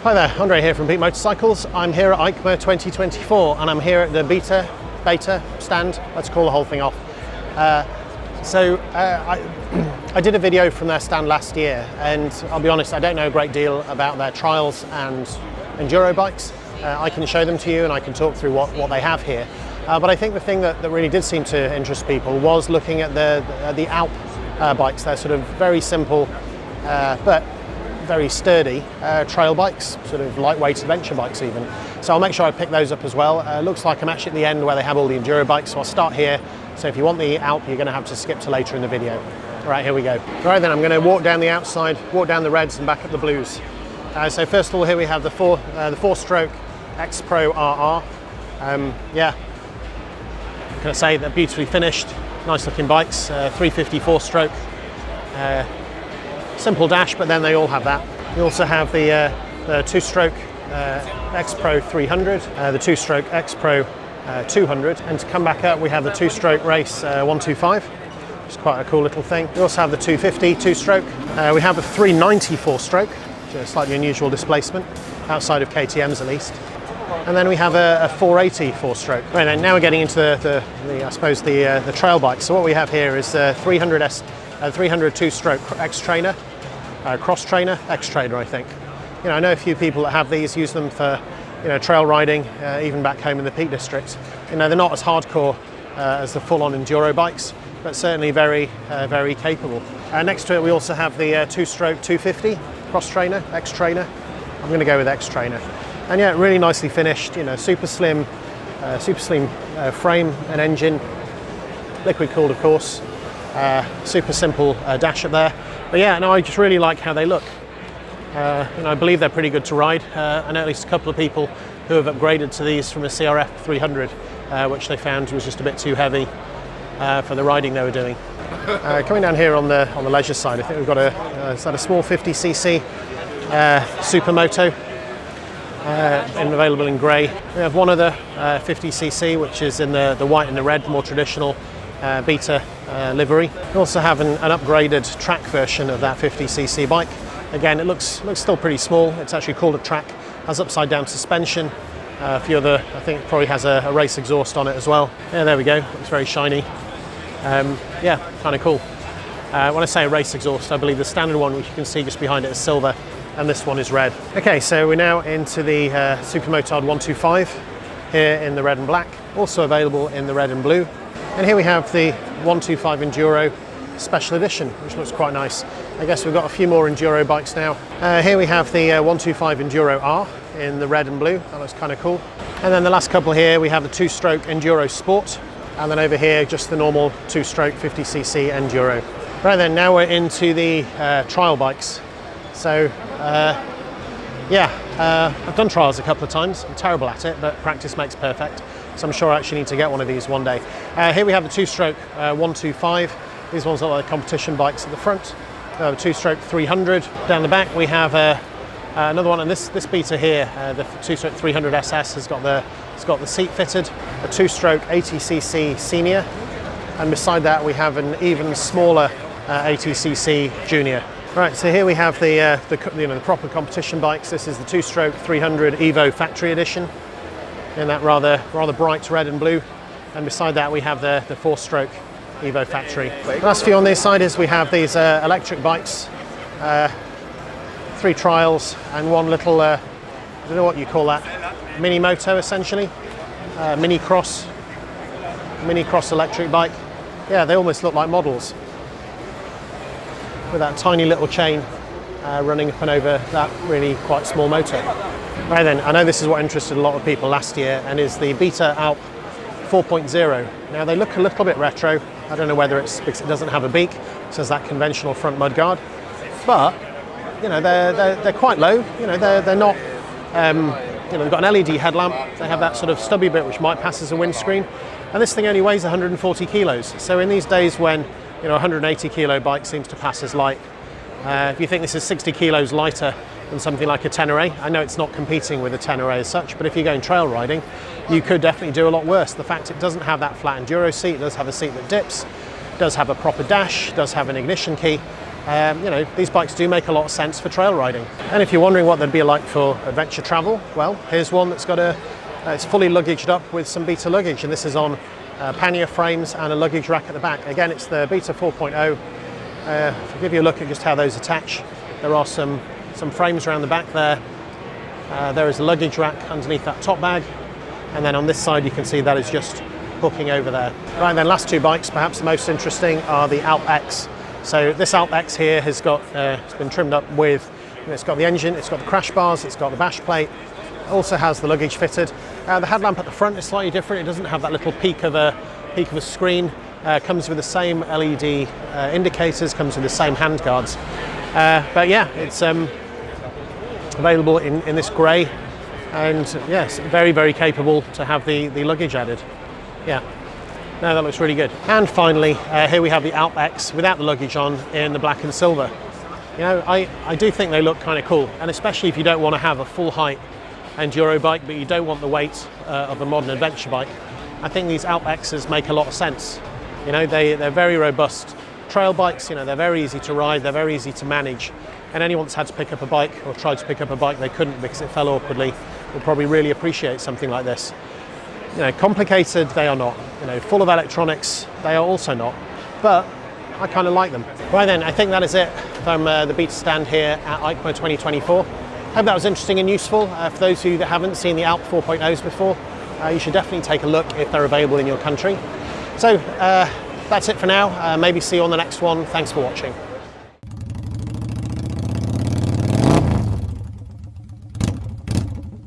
Hi there, Andre here from Peak Motorcycles. I'm here at EICMA 2024 and I'm here at the Beta stand. Let's call the whole thing off. I did a video from their stand last year, and I'll be honest, I don't know a great deal about their trials and enduro bikes. I can show them to you and I can talk through what they have here. But I think the thing that really did seem to interest people was looking at the Alp bikes. They're sort of very simple but very sturdy trail bikes, sort of lightweight adventure bikes even. So I'll make sure I pick those up as well. Looks like I'm actually at the end where they have all the enduro bikes, so I'll start here. So if you want the Alp, you're going to have to skip to later in the video. All right, here we go. Right then, I'm going to walk down the outside, walk down the reds and back up the blues. So first of all, here we have the four-stroke X Pro RR. Yeah, I'm going to say they're beautifully finished, nice looking bikes, 350 four-stroke. Simple dash, but then they all have that. We also have the two-stroke X Pro 300, the two-stroke X Pro 200, and to come back up we have the two-stroke Race 125, which is quite a cool little thing. We also have the 250 two-stroke. We have a 390 four-stroke, which is a slightly unusual displacement, outside of KTM's at least. And then we have a 480 four-stroke. Right, and now we're getting into the trail bikes. So what we have here is 300 two-stroke XTrainer, cross trainer, XTrainer I think. You know, I know a few people that have these, use them for trail riding, even back home in the Peak District. You know, they're not as hardcore as the full-on enduro bikes, but certainly very capable. Next to it we also have the two-stroke 250 cross trainer, XTrainer. I'm going to go with XTrainer. And yeah, really nicely finished, you know, super slim frame and engine, liquid cooled of course, super simple dash up there. But yeah, no, I just really like how they look. I believe they're pretty good to ride. I know at least a couple of people who have upgraded to these from a CRF 300, which they found was just a bit too heavy for the riding they were doing. Coming down here on the leisure side, I think we've got a small 50cc Supermoto, available in grey. We have one other 50cc, which is in the white and the red, more traditional Beta livery. We also have an upgraded track version of that 50cc bike. Again, it looks still pretty small. It's actually called a track, has upside down suspension. A few other, I think probably has a race exhaust on it as well. Yeah, there we go, looks very shiny. Yeah, kind of cool. When I say a race exhaust, I believe the standard one, which you can see just behind it, is silver, and this one is red. Okay, so we're now into the Supermotard 125 here in the red and black, also available in the red and blue. And here we have the 125 Enduro Special Edition, which looks quite nice. I guess we've got a few more Enduro bikes now. Here we have the 125 Enduro R in the red and blue. That looks kind of cool. And then the last couple here, we have the two-stroke Enduro Sport. And then over here, just the normal two-stroke 50cc Enduro. Right then, now we're into the trial bikes. So, I've done trials a couple of times. I'm terrible at it, but practice makes perfect. So I'm sure I actually need to get one of these one day. Here we have the two-stroke 125. These ones are like competition bikes at the front. The two-stroke 300. Down the back we have another one, and this Beta here, the two-stroke 300 SS, has got the seat fitted. A two-stroke 80cc Senior, and beside that we have an even smaller 80cc Junior. Right, so here we have the proper competition bikes. This is the two-stroke 300 Evo Factory Edition, in that rather bright red and blue, and beside that we have the four-stroke Evo Factory. The last few on this side is we have these electric bikes, 3 trials and one little, I don't know what you call that, mini moto essentially, mini cross electric bike. Yeah, they almost look like models, with that tiny little chain running up and over that really quite small motor. Right then, I know this is what interested a lot of people last year, and is the Beta Alp 4.0. Now they look a little bit retro. I don't know whether it's because it doesn't have a beak, it has that conventional front mudguard, but you know they're quite low. You know they're not. They've got an LED headlamp. They have that sort of stubby bit which might pass as a windscreen, and this thing only weighs 140 kilos. So in these days when 180 kilo bike seems to pass as light, if you think this is 60 kilos lighter than something like a Tenere, I know it's not competing with a Tenere as such, but if you're going trail riding, you could definitely do a lot worse. The fact it doesn't have that flat enduro seat, it does have a seat that dips, does have a proper dash, does have an ignition key, you know, these bikes do make a lot of sense for trail riding. And if you're wondering what they'd be like for adventure travel, well, here's one that's got it's fully luggaged up with some Beta luggage, and this is on pannier frames and a luggage rack at the back. Again, it's the Beta 4.0. If I give you a look at just how those attach, there are some frames around the back there. There is a luggage rack underneath that top bag, and then on this side you can see that is just hooking over there. Right, then last two bikes, perhaps the most interesting, are the Alp X. So this Alp X here has got, it's been trimmed up with, you know, it's got the engine, it's got the crash bars, it's got the bash plate, it also has the luggage fitted. The headlamp at the front is slightly different. It doesn't have that little peak of a screen. Comes with the same LED indicators, comes with the same handguards. But yeah, it's available in this grey, and yes, very, very capable to have the luggage added. Yeah, no, that looks really good. And finally, here we have the Alp X without the luggage on in the black and silver. You know, I do think they look kind of cool, and especially if you don't want to have a full height enduro bike, but you don't want the weight of a modern adventure bike. I think these Alp X's make a lot of sense. You know, they're very robust trail bikes. You know, they're very easy to ride, they're very easy to manage, and anyone that's had to pick up a bike or tried to pick up a bike they couldn't because it fell awkwardly will probably really appreciate something like this. You know, complicated they are not. You know, full of electronics they are also not, but I kind of like them. Right then, I think that is it from the Beta stand here at EICMA 2024. Hope that was interesting and useful. For those of you that haven't seen the Alp 4.0s before, you should definitely take a look if they're available in your country. So that's it for now. Maybe see you on the next one. Thanks for watching.